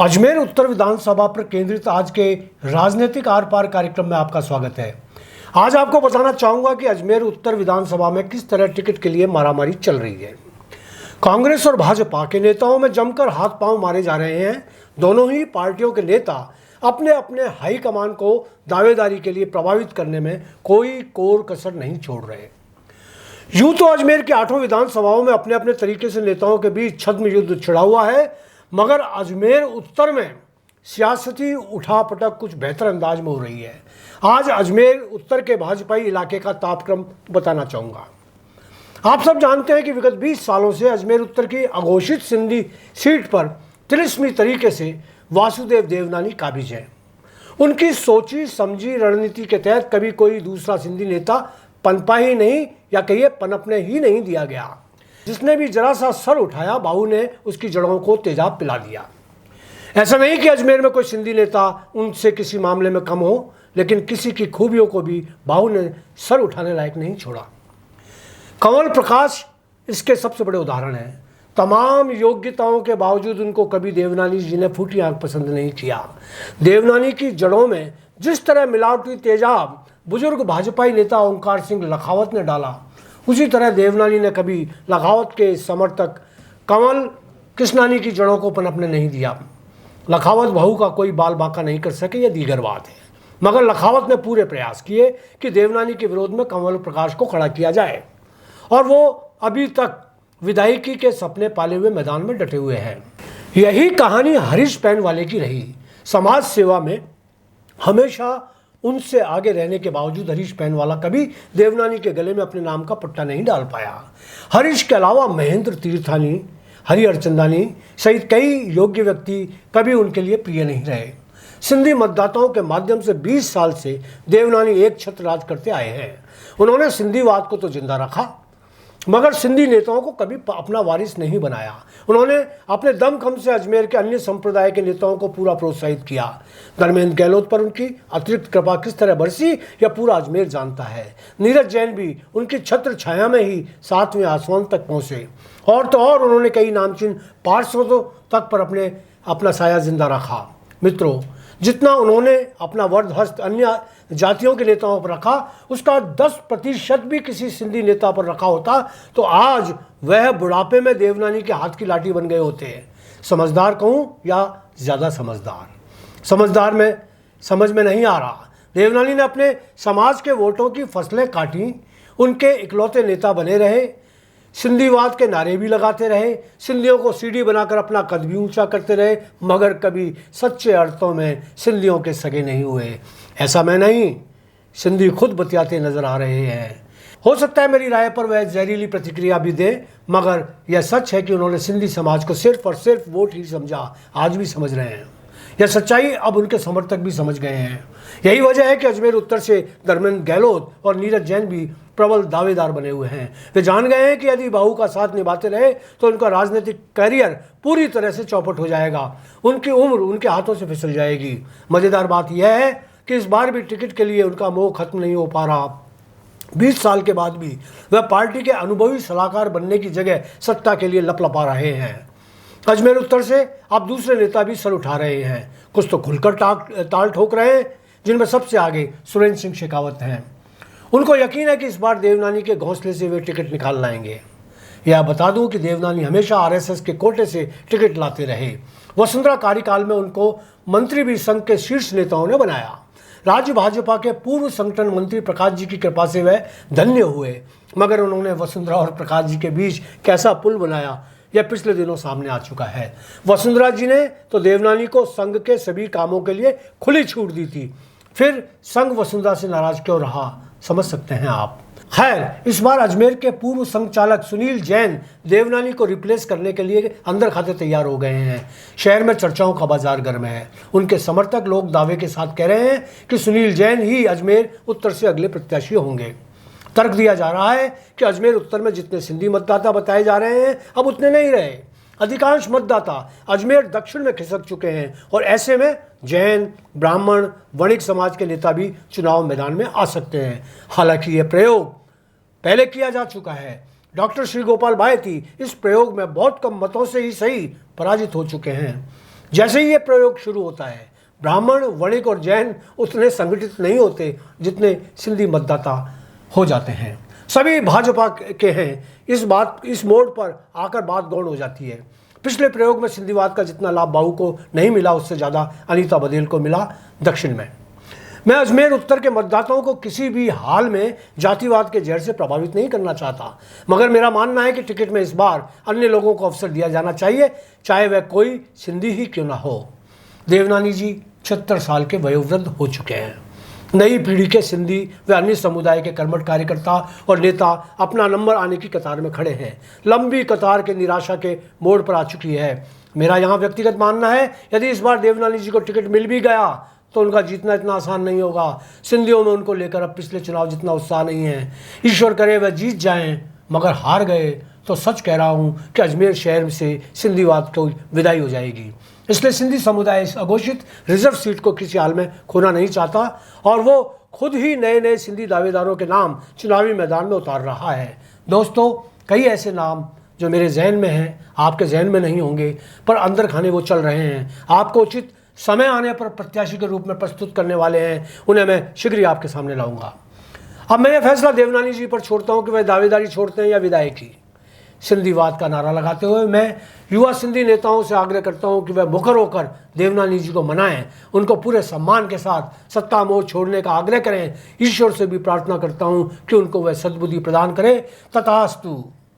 अजमेर उत्तर विधानसभा पर केंद्रित आज के राजनीतिक आर पार कार्यक्रम में आपका स्वागत है। आज आपको बताना चाहूंगा कि अजमेर उत्तर विधानसभा में किस तरह टिकट के लिए मारामारी चल रही है। कांग्रेस और भाजपा के नेताओं में जमकर हाथ पांव मारे जा रहे हैं। दोनों ही पार्टियों के नेता अपने अपने हाईकमान को दावेदारी के लिए प्रभावित करने में कोई कोर कसर नहीं छोड़ रहे। यूं तो अजमेर की 8 विधानसभाओं में अपने अपने तरीके से नेताओं के बीच छद्म युद्ध छिड़ा हुआ है, मगर अजमेर उत्तर में सियासती उठापटक कुछ बेहतर अंदाज में हो रही है। आज अजमेर उत्तर के भाजपाई इलाके का तापक्रम बताना चाहूँगा। आप सब जानते हैं कि विगत 20 सालों से अजमेर उत्तर की अघोषित सिंधी सीट पर तिलिस्मी तरीके से वासुदेव देवनानी काबिज है। उनकी सोची समझी रणनीति के तहत कभी कोई दूसरा सिंधी नेता पनपा ही नहीं, या कहिए पनपने ही नहीं दिया गया। जिसने भी जरा सा सर उठाया, बाहू ने उसकी जड़ों को तेजाब पिला दिया। ऐसा नहीं कि अजमेर में कोई सिंधी नेता उनसे किसी मामले में कम हो, लेकिन किसी की खूबियों को भी बाहू ने सर उठाने लायक नहीं छोड़ा। कंवल प्रकाश इसके सबसे बड़े उदाहरण हैं। तमाम योग्यताओं के बावजूद उनको कभी देवनानी जी ने फूटी आंख पसंद नहीं किया। देवनानी की जड़ों में जिस तरह मिलावटी तेजाब बुजुर्ग भाजपाई नेता ओंकार सिंह लखावत ने डाला, उसी तरह देवनानी ने कभी लखावत के समर्थक कंवल कृष्णानी की जड़ों को पनपने नहीं दिया। लखावत बहू का कोई बाल बांका नहीं कर सके, यह दीगर बात है, मगर लखावत ने पूरे प्रयास किए कि देवनानी के विरोध में कंवल प्रकाश को खड़ा किया जाए, और वो अभी तक विधायकी के सपने पाले हुए मैदान में डटे हुए हैं। यही कहानी हरीश पैनवाले की रही। समाज सेवा में हमेशा उनसे आगे रहने के बावजूद हरीश पैनवाला कभी देवनानी के गले में अपने नाम का पट्टा नहीं डाल पाया। हरीश के अलावा महेंद्र तीर्थानी, हरि अर्चंदानी सहित कई योग्य व्यक्ति कभी उनके लिए प्रिय नहीं रहे। सिंधी मतदाताओं के माध्यम से 20 साल से देवनानी एक छत्र राज करते आए हैं। उन्होंने सिंधीवाद को तो जिंदा रखा, मगर सिंधी नेताओं को कभी अपना वारिस नहीं बनाया। उन्होंने अपने दमखम से अजमेर के अन्य संप्रदाय के नेताओं को पूरा प्रोत्साहित किया। धर्मेंद्र गहलोत पर उनकी अतिरिक्त कृपा किस तरह बरसी, यह पूरा अजमेर जानता है। नीरज जैन भी उनकी छत्र छाया में ही 7वें आसमान तक पहुंचे, और तो और उन्होंने कई नामचीन पार्षदों तक पर अपना साया जिंदा रखा। मित्रों, जितना उन्होंने अपना वर्धहस्त अन्य जातियों के नेताओं पर रखा, उसका 10% भी किसी सिंधी नेता पर रखा होता तो आज वह बुढ़ापे में देवनानी के हाथ की लाठी बन गए होते। समझदार कहूँ या ज़्यादा समझदार में समझ में नहीं आ रहा। देवनानी ने अपने समाज के वोटों की फसलें काटी, उनके इकलौते नेता बने रहे, सिंधीवाद के नारे भी लगाते रहे, सिंधियों को सीढ़ी बनाकर अपना कद भी ऊंचा करते रहे, मगर कभी सच्चे अर्थों में सिंधियों के सगे नहीं हुए। ऐसा मैं नहीं, सिंधी खुद बतियाते नजर आ रहे हैं। हो सकता है मेरी राय पर वह जहरीली प्रतिक्रिया भी दे, मगर यह सच है कि उन्होंने सिंधी समाज को सिर्फ और सिर्फ वोट ही समझा, आज भी समझ रहे हैं। यह सच्चाई अब उनके समर्थक भी समझ गए हैं। यही वजह है कि अजमेर उत्तर से धर्मेंद्र गहलोत और नीरज जैन भी प्रबल दावेदार बने हुए हैं। वे जान गए हैं कि यदि बाहू का साथ निभाते रहे तो उनका राजनीतिक करियर पूरी तरह से चौपट हो जाएगा, उनकी उम्र उनके हाथों से फिसल जाएगी। मज़ेदार बात यह है कि इस बार भी टिकट के लिए उनका मोह खत्म नहीं हो पा रहा। 20 साल के बाद भी वह पार्टी के अनुभवी सलाहकार बनने की जगह सत्ता के लिए लपलपा रहे हैं। अजमेर उत्तर से अब दूसरे नेता भी सर उठा रहे हैं। कुछ तो खुलकर ताल ठोक रहे हैं, जिनमें सबसे आगे सुरेंद्र सिंह शेखावत हैं। उनको यकीन है कि इस बार देवनानी के घोंसले से वे टिकट निकाल लाएंगे। यह बता दूं कि देवनानी हमेशा आरएसएस के कोटे से टिकट लाते रहे। वसुंधरा कार्यकाल में उनको मंत्री भी संघ के शीर्ष नेताओं ने बनाया। राज्य भाजपा के पूर्व संगठन मंत्री प्रकाश जी की कृपा से वह धन्य हुए, मगर उन्होंने वसुंधरा और प्रकाश जी के बीच कैसा पुल बनाया, यह पिछले दिनों सामने आ चुका है। वसुंधरा जी ने तो देवनानी को संघ के सभी कामों के लिए खुली छूट दी थी, फिर संघ वसुंधरा से नाराज क्यों रहा, समझ सकते हैं आप। खैर, इस बार अजमेर के पूर्व संघ चालक सुनील जैन देवनानी को रिप्लेस करने के लिए अंदर खाते तैयार हो गए हैं। शहर में चर्चाओं का बाजार गर्म है। उनके समर्थक लोग दावे के साथ कह रहे हैं कि सुनील जैन ही अजमेर उत्तर से अगले प्रत्याशी होंगे। तर्क दिया जा रहा है कि अजमेर उत्तर में जितने सिंधी मतदाता बताए जा रहे हैं, अब उतने नहीं रहे। अधिकांश मतदाता अजमेर दक्षिण में खिसक चुके हैं, और ऐसे में जैन, ब्राह्मण, वणिक समाज के नेता भी चुनाव मैदान में आ सकते हैं। हालांकि यह प्रयोग पहले किया जा चुका है। डॉक्टर श्री गोपाल भायती इस प्रयोग में बहुत कम मतों से ही सही पराजित हो चुके हैं। जैसे ही ये प्रयोग शुरू होता है, ब्राह्मण, वणिक और जैन उतने संगठित नहीं होते जितने सिंधी मतदाता हो जाते हैं। सभी भाजपा के हैं। इस मोड़ पर आकर बात गौण हो जाती है। पिछले प्रयोग में सिंधीवाद का जितना लाभ बाहू को नहीं मिला, उससे ज़्यादा अनीता बघेल को मिला दक्षिण में। मैं अजमेर उत्तर के मतदाताओं को किसी भी हाल में जातिवाद के जहर से प्रभावित नहीं करना चाहता, मगर मेरा मानना है कि टिकट में इस बार अन्य लोगों को अवसर दिया जाना चाहिए, चाहे वह कोई सिंधी ही क्यों ना हो। देवनानी जी 76 साल के वयोवृद्ध हो चुके हैं। नई पीढ़ी के सिंधी व अन्य समुदाय के कर्मठ कार्यकर्ता और नेता अपना नंबर आने की कतार में खड़े हैं। लंबी कतार के निराशा के मोड़ पर आ चुकी है। मेरा यहाँ व्यक्तिगत मानना है, यदि इस बार देवनानी जी को टिकट मिल भी गया तो उनका जीतना इतना आसान नहीं होगा। सिंधियों में उनको लेकर अब पिछले चुनाव जितना उत्साह नहीं है। ईश्वर करे वह जीत जाएं, मगर हार गए तो सच कह रहा हूँ कि अजमेर शहर से सिंधीवाद को विदाई हो जाएगी। इसलिए सिंधी समुदाय इस अघोषित रिजर्व सीट को किसी हाल में खोना नहीं चाहता और वो खुद ही नए नए सिंधी दावेदारों के नाम चुनावी मैदान में उतार रहा है। दोस्तों, कई ऐसे नाम जो मेरे जहन में हैं, आपके जहन में नहीं होंगे, पर अंदर खाने वो चल रहे हैं। आपको उचित समय आने पर प्रत्याशी के रूप में प्रस्तुत करने वाले हैं, उन्हें मैं शीघ्र ही आपके सामने लाऊंगा। अब मैं ये फैसला देवनानी जी पर छोड़ता हूँ कि वह दावेदारी छोड़ते हैं या विदायकी। सिंधीवाद का नारा लगाते हुए मैं युवा सिंधी नेताओं से आग्रह करता हूं कि वह मुखर होकर देवनानी जी को मनाएं, उनको पूरे सम्मान के साथ सत्ता मोह छोड़ने का आग्रह करें। ईश्वर से भी प्रार्थना करता हूं कि उनको वह सद्बुद्धि प्रदान करे। तथास्तु।